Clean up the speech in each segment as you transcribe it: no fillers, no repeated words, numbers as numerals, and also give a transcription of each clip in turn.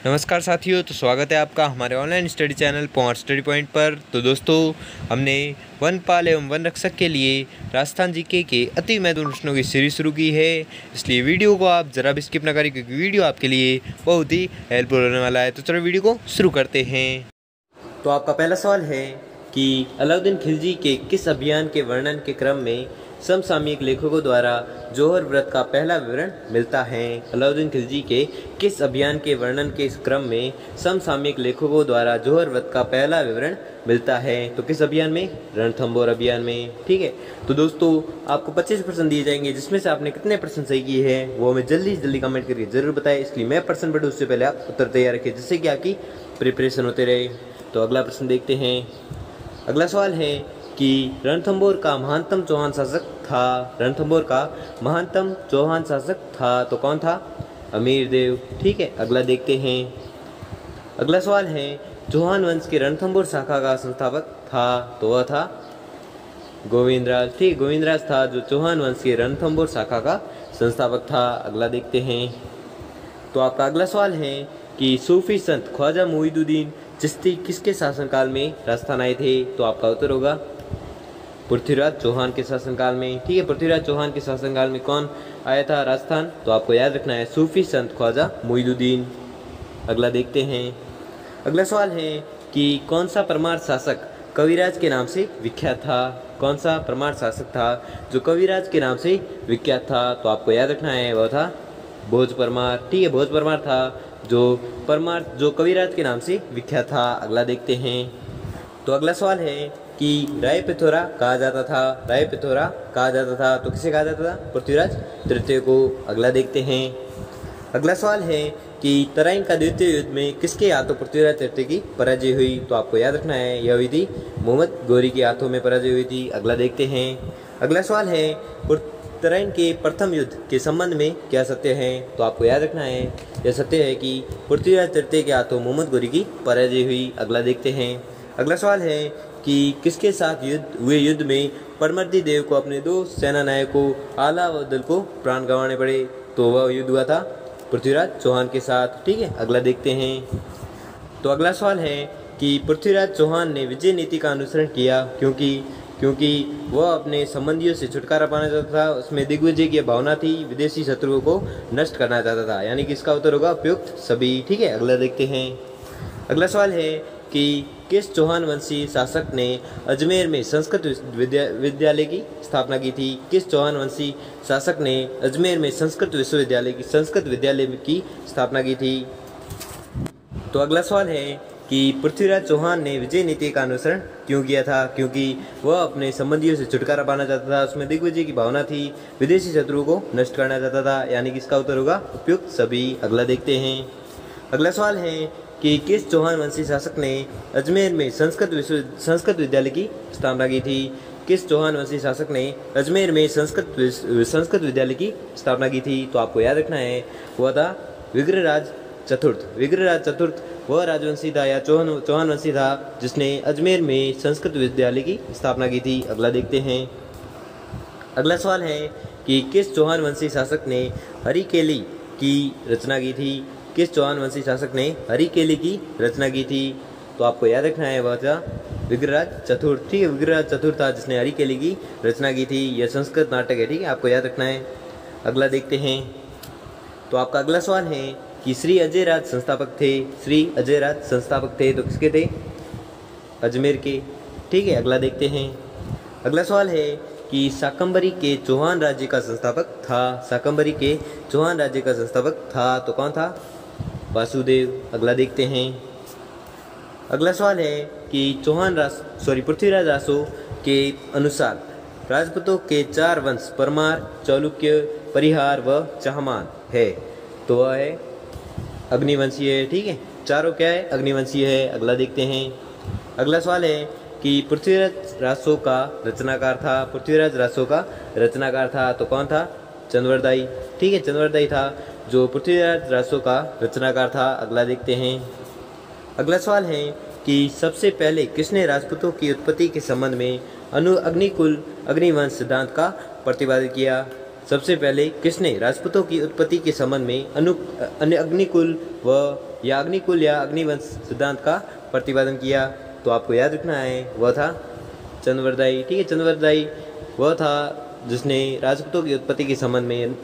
नमस्कार साथियों, तो स्वागत है आपका हमारे online study channel point study point पर। तो दोस्तों, हमने वनपाल एवं वन रक्षक के लिए राजस्थान जीके के अति महत्वपूर्ण प्रश्नों की सीरीज शुरू की है। इसलिए वीडियो को आप ज़रा भी स्किप न करें, क्योंकि वीडियो आपके लिए बहुत ही हेल्पफुल होने वाला है। तो चलो वीडियो को शुरू करते हैं। तो आपका पहला सवाल है कि अलाउद्दीन खिलजी के किस अभियान के वर्णन के क्रम में समसामयिक लेखकों द्वारा जौहर व्रत का पहला विवरण मिलता है। अलाउद्दीन खिलजी के किस अभियान के वर्णन के क्रम में समसामयिक लेखकों द्वारा जौहर व्रत का पहला विवरण मिलता है। तो किस अभियान में? रणथंभौर अभियान में। ठीक है, तो दोस्तों आपको 25 प्रश्न दिए जाएंगे, जिसमें से आपने कितने प्रश्न सही किए हैं वो हमें जल्दी से जल्दी कमेंट करके जरूर बताएं। इसलिए मैं प्रश्न पढ़ूँ उससे पहले आप उत्तर तैयार रखें, जिससे कि आपकी प्रिपरेशन होते रहे। तो अगला प्रश्न देखते हैं। अगला सवाल है कि रणथंभौर का महानतम चौहान शासक था। रणथंभौर का महानतम चौहान शासक था तो कौन था? अमीरदेव। ठीक है, अगला देखते हैं। अगला सवाल है, चौहान वंश के रणथंभौर शाखा का संस्थापक था तो वह था गोविंदराज। ठीक, गोविंदराज था जो चौहान वंश के रणथंभौर शाखा का संस्थापक था। अगला देखते हैं। तो आपका अगला सवाल है कि सूफी संत ख्वाजा मोइनुद्दीन चिश्ती किसके शासनकाल में राजस्थान आए थे? तो आपका उत्तर होगा पृथ्वीराज चौहान के शासनकाल में। ठीक है, पृथ्वीराज चौहान के शासनकाल में कौन आया था राजस्थान? तो आपको याद रखना है सूफी संत ख्वाजा मोइनुद्दीन। अगला देखते हैं। अगला सवाल है कि कौन सा परमार शासक कविराज के नाम से विख्यात था? कौन सा परमार शासक था जो कविराज के नाम से विख्यात था? तो आपको याद रखना है वह था भोज परमार। ठीक है, भोज परमार था जो कविराज के नाम से विख्यात था। अगला देखते हैं। तो अगला सवाल है कि राय पिथौरा कहा जाता था। राय पिथौरा कहा जाता था तो किसे कहा जाता था? पृथ्वीराज तृतीय को। अगला देखते हैं। अगला सवाल है कि तराइन का द्वितीय युद्ध में किसके हाथों पृथ्वीराज तृतीय की पराजय हुई? तो आपको याद रखना है यह हुई थी मोहम्मद गोरी के हाथों में पराजय हुई थी। अगला देखते हैं। अगला सवाल है तराइन के प्रथम युद्ध के संबंध में क्या सत्य है? तो आपको याद रखना है यह सत्य है कि पृथ्वीराज तृतीय के हाथों मोहम्मद गोरी की पराजय हुई। अगला देखते हैं। अगला सवाल है कि किसके साथ युद्ध में परमर्दी देव को अपने दो सेना नायकों आला व दल को प्राण गंवाने पड़े? तो वह युद्ध हुआ था पृथ्वीराज चौहान के साथ। ठीक है, अगला देखते हैं। तो अगला सवाल है कि पृथ्वीराज चौहान ने विजय नीति का अनुसरण किया क्योंकि वह अपने संबंधियों से छुटकारा पाना चाहता था। उसमें दिग्विजय की भावना थी, विदेशी शत्रुओं को नष्ट करना चाहता था। यानी कि इसका उत्तर होगा उपयुक्त सभी। ठीक है, अगला देखते हैं। अगला सवाल है कि किस चौहान वंशी शासक ने अजमेर में संस्कृत विद्यालय की स्थापना की थी? किस चौहान वंशी शासक ने अजमेर में संस्कृत विद्यालय की स्थापना की थी? तो अगला सवाल है कि पृथ्वीराज चौहान ने विजय नीति का अनुसरण क्यों किया था? क्योंकि वह अपने संबंधियों से छुटकारा पाना चाहता था। उसमें दिग्विजय की भावना थी, विदेशी शत्रुओं को नष्ट करना चाहता था। यानी कि इसका उत्तर होगा उपयुक्त सभी। अगला देखते हैं। अगला सवाल है कि किस चौहान वंशी शासक ने अजमेर में संस्कृत विद्यालय की स्थापना की थी? किस चौहान वंशी शासक ने अजमेर में संस्कृत विद्यालय की स्थापना की थी? तो आपको याद रखना है वह था विग्रहराज चतुर्थ। विग्रहराज चतुर्थ वह राजवंशी था या चौहान वंशी था जिसने अजमेर में संस्कृत विद्यालय की स्थापना की थी। अगला देखते हैं। अगला सवाल है कि किस चौहान वंशी शासक ने हरिकेली की रचना की थी? किस चौहान वंशी शासक ने हरिकेली की रचना की थी? तो आपको याद रखना है वह था विग्रहराज चतुर्थ। ठीक है, विग्रहराज चतुर्थ था जिसने हरिकेली की रचना की थी। यह संस्कृत नाटक है। ठीक है, आपको याद रखना है। अगला देखते हैं। तो आपका अगला सवाल है कि श्री अजयराज संस्थापक थे। श्री अजयराज संस्थापक थे तो किसके थे? अजमेर के। ठीक है, अगला देखते हैं। अगला सवाल है कि शाकंभरी के चौहान राज्य का संस्थापक था। शाकंभरी के चौहान राज्य का संस्थापक था तो कौन था? वासुदेव। अगला देखते हैं। अगला सवाल है कि पृथ्वीराज रासो के अनुसार राजपूतों के 4 वंश परमार, चालुक्य, परिहार व चाहमान है तो वह है अग्निवंशीय है। ठीक है, चारों क्या है? अग्निवंशीय है। अगला देखते हैं। अगला सवाल है कि पृथ्वीराज रासो का रचनाकार था। पृथ्वीराज रासो का रचनाकार था तो कौन था? चंद्रवरदायी। ठीक है, चंद्रवरदायी था जो पृथ्वीराज रासो का रचनाकार था। अगला देखते हैं। अगला सवाल है कि सबसे पहले किसने राजपूतों की उत्पत्ति के संबंध में अग्निकुल अग्निवंश सिद्धांत का प्रतिपादित किया? सबसे पहले किसने राजपूतों की उत्पत्ति के संबंध में अग्निकुल व या अग्निकुल या अग्निवंश सिद्धांत का प्रतिपादन किया? तो आपको याद रखना है वह था चंद्रवरदायी। ठीक है, चंद्रवरदायी वह था जिसने राजपूतों की उत्पत्ति के संबंध में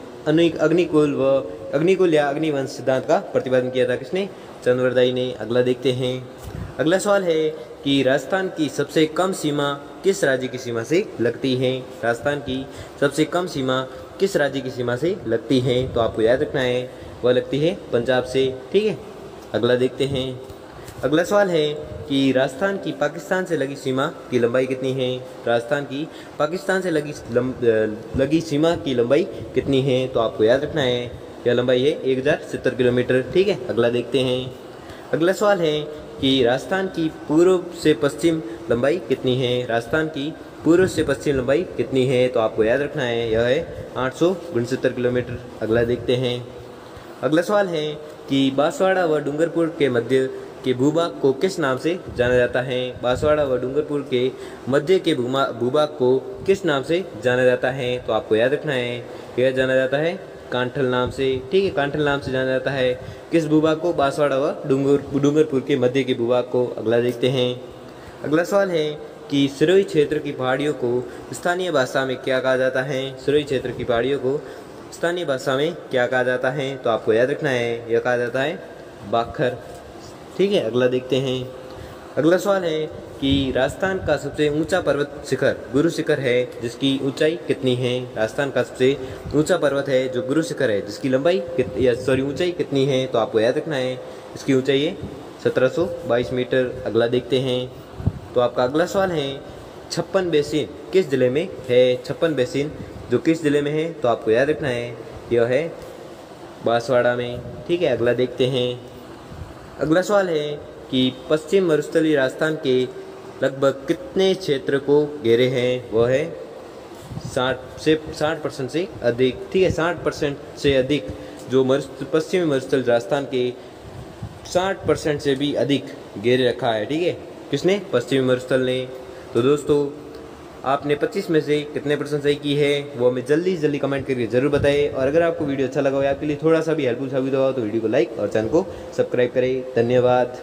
अग्निकुल या अग्निवंश सिद्धांत का प्रतिपादन किया था। किसने? चंद्रवरदायी ने। अगला देखते हैं। अगला सवाल है कि राजस्थान की सबसे कम सीमा किस राज्य की सीमा से लगती है? राजस्थान की सबसे कम सीमा किस राज्य की सीमा से लगती है? तो आपको याद रखना है वह लगती है पंजाब से। ठीक है, अगला देखते हैं। अगला सवाल है कि राजस्थान की पाकिस्तान से लगी सीमा की लंबाई कितनी है? राजस्थान की पाकिस्तान से लगी सीमा की लंबाई कितनी है? तो आपको याद रखना है यह लंबाई है 1070 किलोमीटर। ठीक है, अगला देखते हैं। अगला सवाल है कि राजस्थान की पूर्व से पश्चिम लंबाई कितनी है? राजस्थान की पूर्व से पश्चिम लंबाई कितनी है? तो आपको याद रखना है यह है 869 किलोमीटर। अगला देखते हैं। अगला सवाल है कि बांसवाड़ा व डूंगरपुर के मध्य के भूभाग को किस नाम से जाना जाता है? बांसवाड़ा व डूंगरपुर के मध्य के भूभाग को किस नाम से जाना जाता है? तो आपको याद रखना है यह जाना जाता है कांठल नाम से। ठीक है, कांठल नाम से जाना जाता है किस भूभाग को? बांसवाड़ा व डूंगरपुर के मध्य के भूभाग को। अगला देखते हैं। अगला सवाल है कि सिरोही क्षेत्र की पहाड़ियों को स्थानीय भाषा में क्या कहा जाता है? सिरोही क्षेत्र की पहाड़ियों को स्थानीय भाषा में क्या कहा जाता है? तो आपको याद रखना है यह कहा जाता है बाखर। ठीक है, अगला देखते हैं। अगला सवाल है कि राजस्थान का सबसे ऊंचा पर्वत शिखर गुरु शिखर है जिसकी ऊंचाई कितनी है? राजस्थान का सबसे ऊंचा पर्वत है जो गुरु शिखर है जिसकी ऊंचाई कितनी है? तो आपको याद रखना है इसकी ऊंचाई है 1722 मीटर। अगला देखते हैं। तो आपका अगला सवाल है 56 बेसिन किस जिले में है? 56 बेसिन जो किस जिले में है? तो आपको याद रखना है यह है बांसवाड़ा में। ठीक है, अगला देखते हैं। अगला सवाल है कि पश्चिम मरुस्थलीय राजस्थान के लगभग कितने क्षेत्र को घेरे हैं? वह है 60% से अधिक। ठीक है, 60% से अधिक जो पश्चिमी मरुस्थल राजस्थान के 60% से भी अधिक घेरे रखा है। ठीक है, किसने? पश्चिमी मरुस्थल ने। तो दोस्तों आपने 25 में से कितने % सही की है वो हमें जल्दी से जल्दी कमेंट करके जरूर बताएं। और अगर आपको वीडियो अच्छा लगा हो या आपके लिए थोड़ा सा भी हेल्पफुल साबित हुआ तो वीडियो को लाइक और चैनल को सब्सक्राइब करें। धन्यवाद।